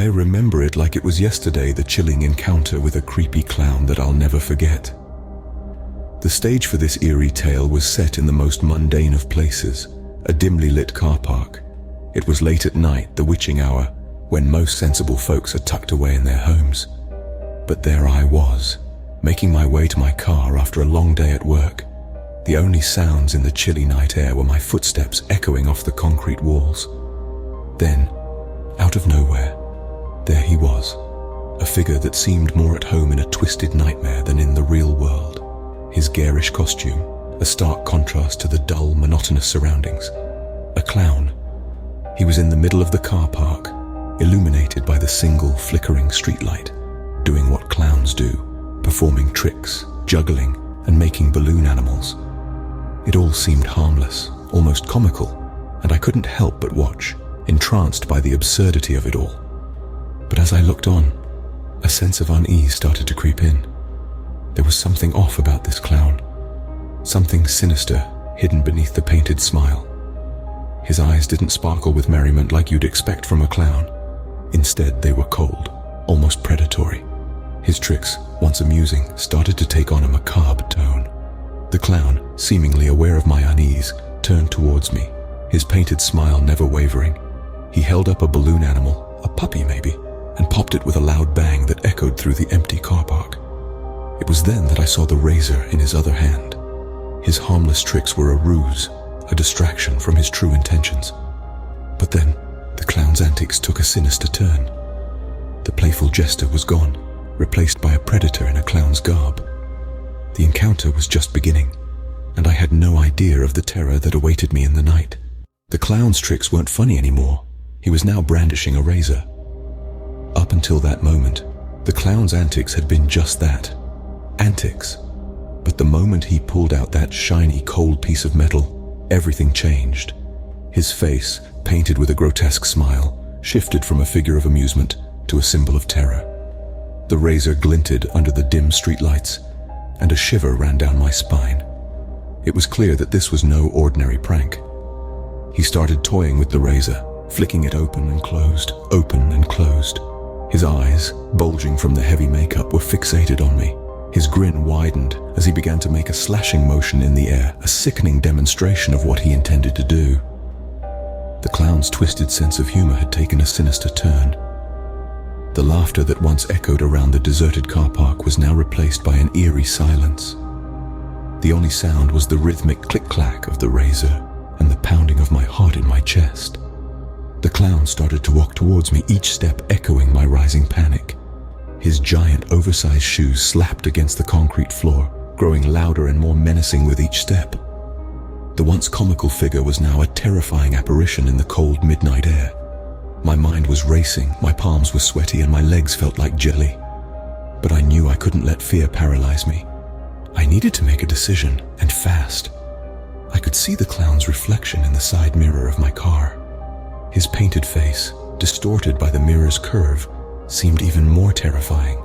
I remember it like it was yesterday, the chilling encounter with a creepy clown that I'll never forget. The stage for this eerie tale was set in the most mundane of places, a dimly lit car park. It was late at night, the witching hour, when most sensible folks are tucked away in their homes. But there I was, making my way to my car after a long day at work. The only sounds in the chilly night air were my footsteps echoing off the concrete walls. Then, out of nowhere, there he was, a figure that seemed more at home in a twisted nightmare than in the real world. His garish costume, a stark contrast to the dull, monotonous surroundings. A clown. He was in the middle of the car park, illuminated by the single flickering streetlight, doing what clowns do, performing tricks, juggling, and making balloon animals. It all seemed harmless, almost comical, and I couldn't help but watch, entranced by the absurdity of it all. But as I looked on, a sense of unease started to creep in. There was something off about this clown, something sinister hidden beneath the painted smile. His eyes didn't sparkle with merriment like you'd expect from a clown. Instead, they were cold, almost predatory. His tricks, once amusing, started to take on a macabre tone. The clown, seemingly aware of my unease, turned towards me, his painted smile never wavering. He held up a balloon animal, a puppy maybe, and popped it with a loud bang that echoed through the empty car park. It was then that I saw the razor in his other hand. His harmless tricks were a ruse, a distraction from his true intentions. But then, the clown's antics took a sinister turn. The playful jester was gone, replaced by a predator in a clown's garb. The encounter was just beginning, and I had no idea of the terror that awaited me in the night. The clown's tricks weren't funny anymore. He was now brandishing a razor. Up until that moment, the clown's antics had been just that. Antics. But the moment he pulled out that shiny, cold piece of metal, everything changed. His face, painted with a grotesque smile, shifted from a figure of amusement to a symbol of terror. The razor glinted under the dim streetlights, and a shiver ran down my spine. It was clear that this was no ordinary prank. He started toying with the razor, flicking it open and closed, open and closed. His eyes, bulging from the heavy makeup, were fixated on me. His grin widened as he began to make a slashing motion in the air, a sickening demonstration of what he intended to do. The clown's twisted sense of humor had taken a sinister turn. The laughter that once echoed around the deserted car park was now replaced by an eerie silence. The only sound was the rhythmic click-clack of the razor and the pounding of my heart in my chest. The clown started to walk towards me, each step echoing my rising panic. His giant, oversized shoes slapped against the concrete floor, growing louder and more menacing with each step. The once comical figure was now a terrifying apparition in the cold midnight air. My mind was racing, my palms were sweaty, and my legs felt like jelly. But I knew I couldn't let fear paralyze me. I needed to make a decision, and fast. I could see the clown's reflection in the side mirror of my car. His painted face, distorted by the mirror's curve, seemed even more terrifying.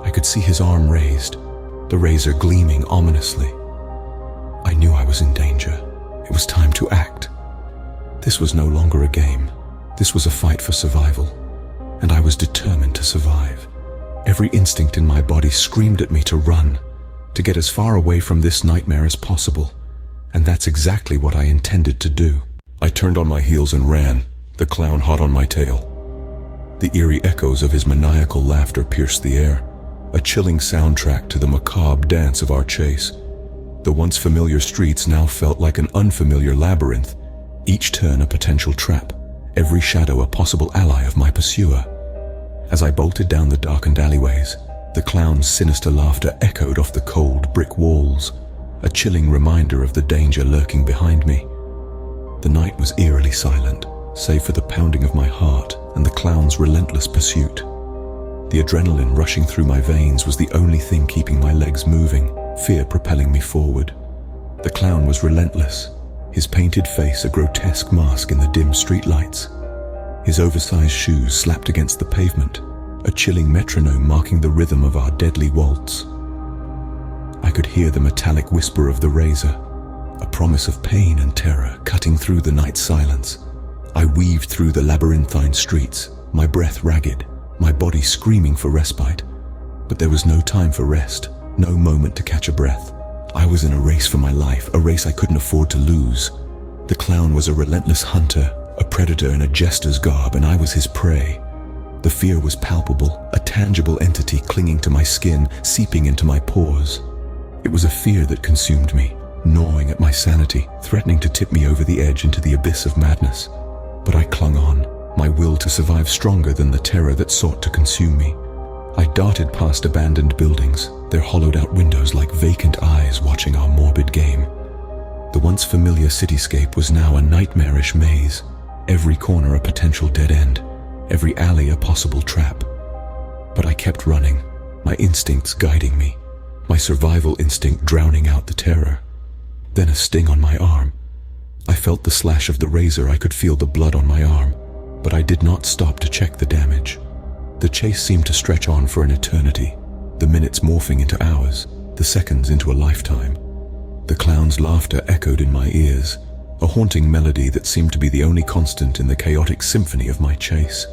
I could see his arm raised, the razor gleaming ominously. I knew I was in danger. It was time to act. This was no longer a game. This was a fight for survival, and I was determined to survive. Every instinct in my body screamed at me to run, to get as far away from this nightmare as possible, and that's exactly what I intended to do. I turned on my heels and ran, the clown hot on my tail. The eerie echoes of his maniacal laughter pierced the air, a chilling soundtrack to the macabre dance of our chase. The once familiar streets now felt like an unfamiliar labyrinth, each turn a potential trap, every shadow a possible ally of my pursuer. As I bolted down the darkened alleyways, the clown's sinister laughter echoed off the cold brick walls, a chilling reminder of the danger lurking behind me. The night was eerily silent, save for the pounding of my heart and the clown's relentless pursuit. The adrenaline rushing through my veins was the only thing keeping my legs moving, fear propelling me forward. The clown was relentless, his painted face a grotesque mask in the dim streetlights. His oversized shoes slapped against the pavement, a chilling metronome marking the rhythm of our deadly waltz. I could hear the metallic whisper of the razor, a promise of pain and terror cutting through the night silence. I weaved through the labyrinthine streets, my breath ragged, my body screaming for respite. But there was no time for rest, no moment to catch a breath. I was in a race for my life, a race I couldn't afford to lose. The clown was a relentless hunter, a predator in a jester's garb, and I was his prey. The fear was palpable, a tangible entity clinging to my skin, seeping into my pores. It was a fear that consumed me, gnawing at my sanity, threatening to tip me over the edge into the abyss of madness. But I clung on, my will to survive stronger than the terror that sought to consume me. I darted past abandoned buildings, their hollowed-out windows like vacant eyes watching our morbid game. The once familiar cityscape was now a nightmarish maze, every corner a potential dead end, every alley a possible trap. But I kept running, my instincts guiding me, my survival instinct drowning out the terror. Then a sting on my arm. I felt the slash of the razor, I could feel the blood on my arm, but I did not stop to check the damage. The chase seemed to stretch on for an eternity, the minutes morphing into hours, the seconds into a lifetime. The clown's laughter echoed in my ears, a haunting melody that seemed to be the only constant in the chaotic symphony of my chase.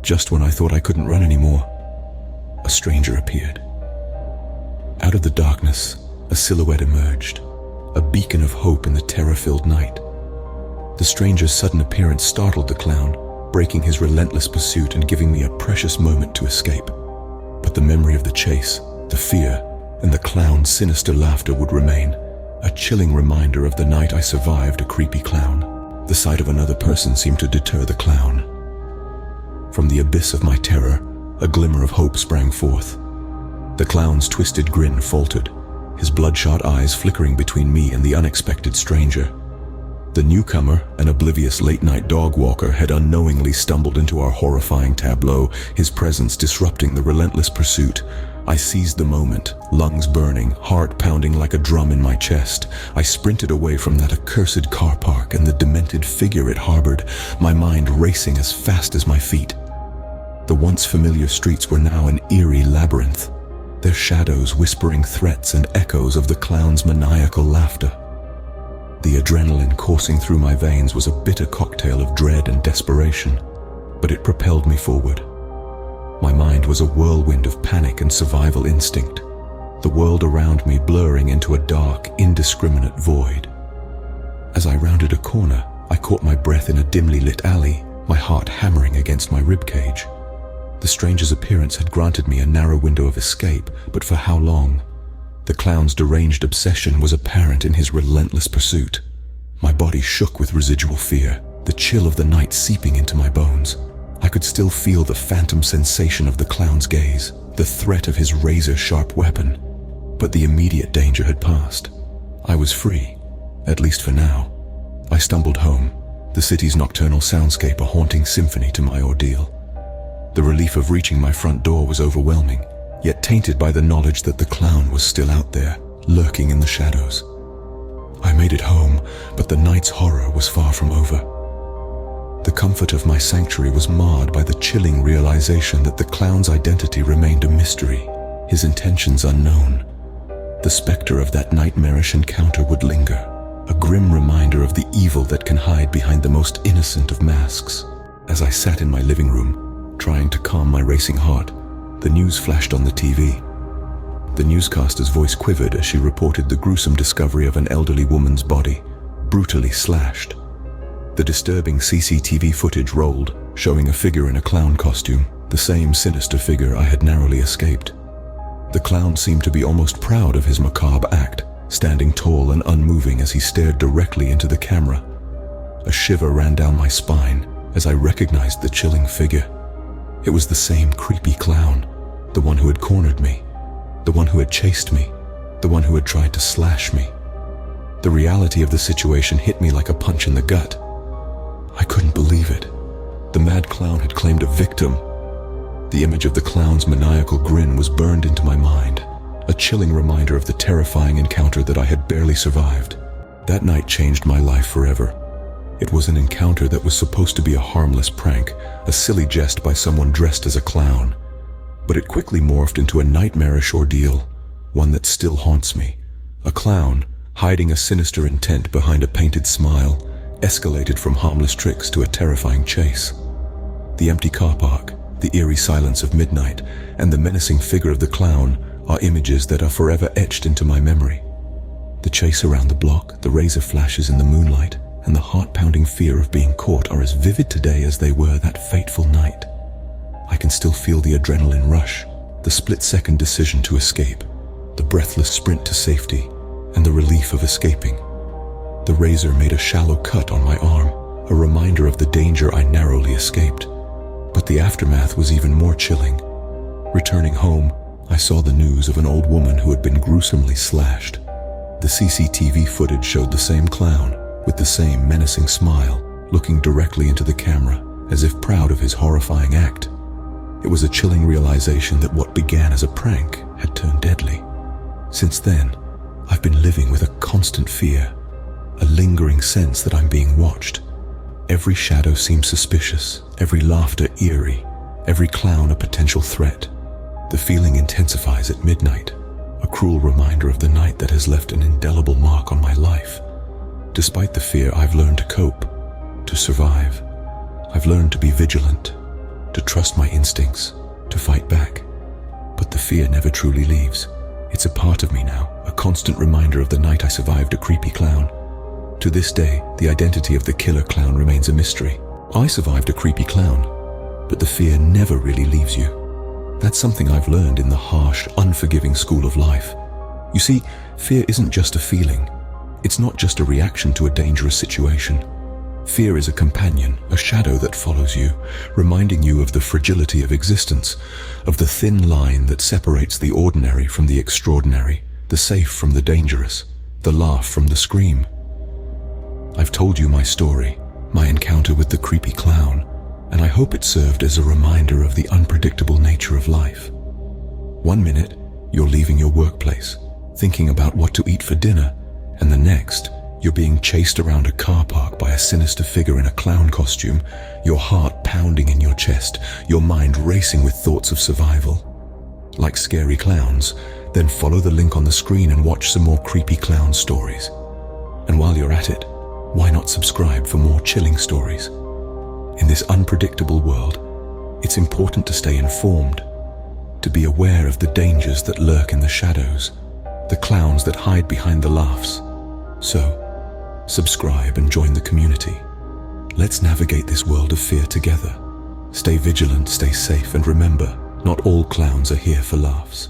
Just when I thought I couldn't run anymore, a stranger appeared. Out of the darkness, a silhouette emerged, a beacon of hope in the terror-filled night. The stranger's sudden appearance startled the clown, breaking his relentless pursuit and giving me a precious moment to escape. But the memory of the chase, the fear, and the clown's sinister laughter would remain, a chilling reminder of the night I survived a creepy clown. The sight of another person seemed to deter the clown. From the abyss of my terror, a glimmer of hope sprang forth. The clown's twisted grin faltered, his bloodshot eyes flickering between me and the unexpected stranger. The newcomer, an oblivious late-night dog walker, had unknowingly stumbled into our horrifying tableau, his presence disrupting the relentless pursuit. I seized the moment, lungs burning, heart pounding like a drum in my chest. I sprinted away from that accursed car park and the demented figure it harbored, my mind racing as fast as my feet. The once familiar streets were now an eerie labyrinth, their shadows whispering threats and echoes of the clown's maniacal laughter. The adrenaline coursing through my veins was a bitter cocktail of dread and desperation, but it propelled me forward. My mind was a whirlwind of panic and survival instinct, the world around me blurring into a dark, indiscriminate void. As I rounded a corner, I caught my breath in a dimly lit alley, my heart hammering against my ribcage. The stranger's appearance had granted me a narrow window of escape, but for how long? The clown's deranged obsession was apparent in his relentless pursuit. My body shook with residual fear, the chill of the night seeping into my bones. I could still feel the phantom sensation of the clown's gaze, the threat of his razor-sharp weapon. But the immediate danger had passed. I was free, at least for now. I stumbled home, the city's nocturnal soundscape a haunting symphony to my ordeal. The relief of reaching my front door was overwhelming, yet tainted by the knowledge that the clown was still out there, lurking in the shadows. I made it home, but the night's horror was far from over. The comfort of my sanctuary was marred by the chilling realization that the clown's identity remained a mystery, his intentions unknown. The specter of that nightmarish encounter would linger, a grim reminder of the evil that can hide behind the most innocent of masks. As I sat in my living room, trying to calm my racing heart, the news flashed on the TV. The newscaster's voice quivered as she reported the gruesome discovery of an elderly woman's body, brutally slashed. The disturbing CCTV footage rolled, showing a figure in a clown costume, the same sinister figure I had narrowly escaped. The clown seemed to be almost proud of his macabre act, standing tall and unmoving as he stared directly into the camera. A shiver ran down my spine as I recognized the chilling figure. It was the same creepy clown, the one who had cornered me, the one who had chased me, the one who had tried to slash me. The reality of the situation hit me like a punch in the gut. I couldn't believe it. The mad clown had claimed a victim. The image of the clown's maniacal grin was burned into my mind, a chilling reminder of the terrifying encounter that I had barely survived. That night changed my life forever. It was an encounter that was supposed to be a harmless prank, a silly jest by someone dressed as a clown. But it quickly morphed into a nightmarish ordeal, one that still haunts me. A clown, hiding a sinister intent behind a painted smile, escalated from harmless tricks to a terrifying chase. The empty car park, the eerie silence of midnight, and the menacing figure of the clown are images that are forever etched into my memory. The chase around the block, the razor flashes in the moonlight, and the heart-pounding fear of being caught are as vivid today as they were that fateful night. I can still feel the adrenaline rush, the split-second decision to escape, the breathless sprint to safety, and the relief of escaping. The razor made a shallow cut on my arm, a reminder of the danger I narrowly escaped. But the aftermath was even more chilling. Returning home, I saw the news of an old woman who had been gruesomely slashed. The CCTV footage showed the same clown, with the same menacing smile, looking directly into the camera, as if proud of his horrifying act. It was a chilling realization that what began as a prank had turned deadly. Since then, I've been living with a constant fear, a lingering sense that I'm being watched. Every shadow seems suspicious, every laughter eerie, every clown a potential threat. The feeling intensifies at midnight, a cruel reminder of the night that has left an indelible mark on my life. Despite the fear, I've learned to cope, to survive. I've learned to be vigilant, to trust my instincts, to fight back. But the fear never truly leaves. It's a part of me now, a constant reminder of the night I survived a creepy clown. To this day, the identity of the killer clown remains a mystery. I survived a creepy clown, but the fear never really leaves you. That's something I've learned in the harsh, unforgiving school of life. You see, fear isn't just a feeling. It's not just a reaction to a dangerous situation. Fear is a companion, a shadow that follows you, reminding you of the fragility of existence, of the thin line that separates the ordinary from the extraordinary, the safe from the dangerous, the laugh from the scream. I've told you my story, my encounter with the creepy clown, and I hope it served as a reminder of the unpredictable nature of life. One minute, you're leaving your workplace, thinking about what to eat for dinner, and the next, you're being chased around a car park by a sinister figure in a clown costume, your heart pounding in your chest, your mind racing with thoughts of survival. Like scary clowns, then follow the link on the screen and watch some more creepy clown stories. And while you're at it, why not subscribe for more chilling stories? In this unpredictable world, it's important to stay informed, to be aware of the dangers that lurk in the shadows, the clowns that hide behind the laughs. So, subscribe and join the community. Let's navigate this world of fear together. Stay vigilant, stay safe, and remember, not all clowns are here for laughs.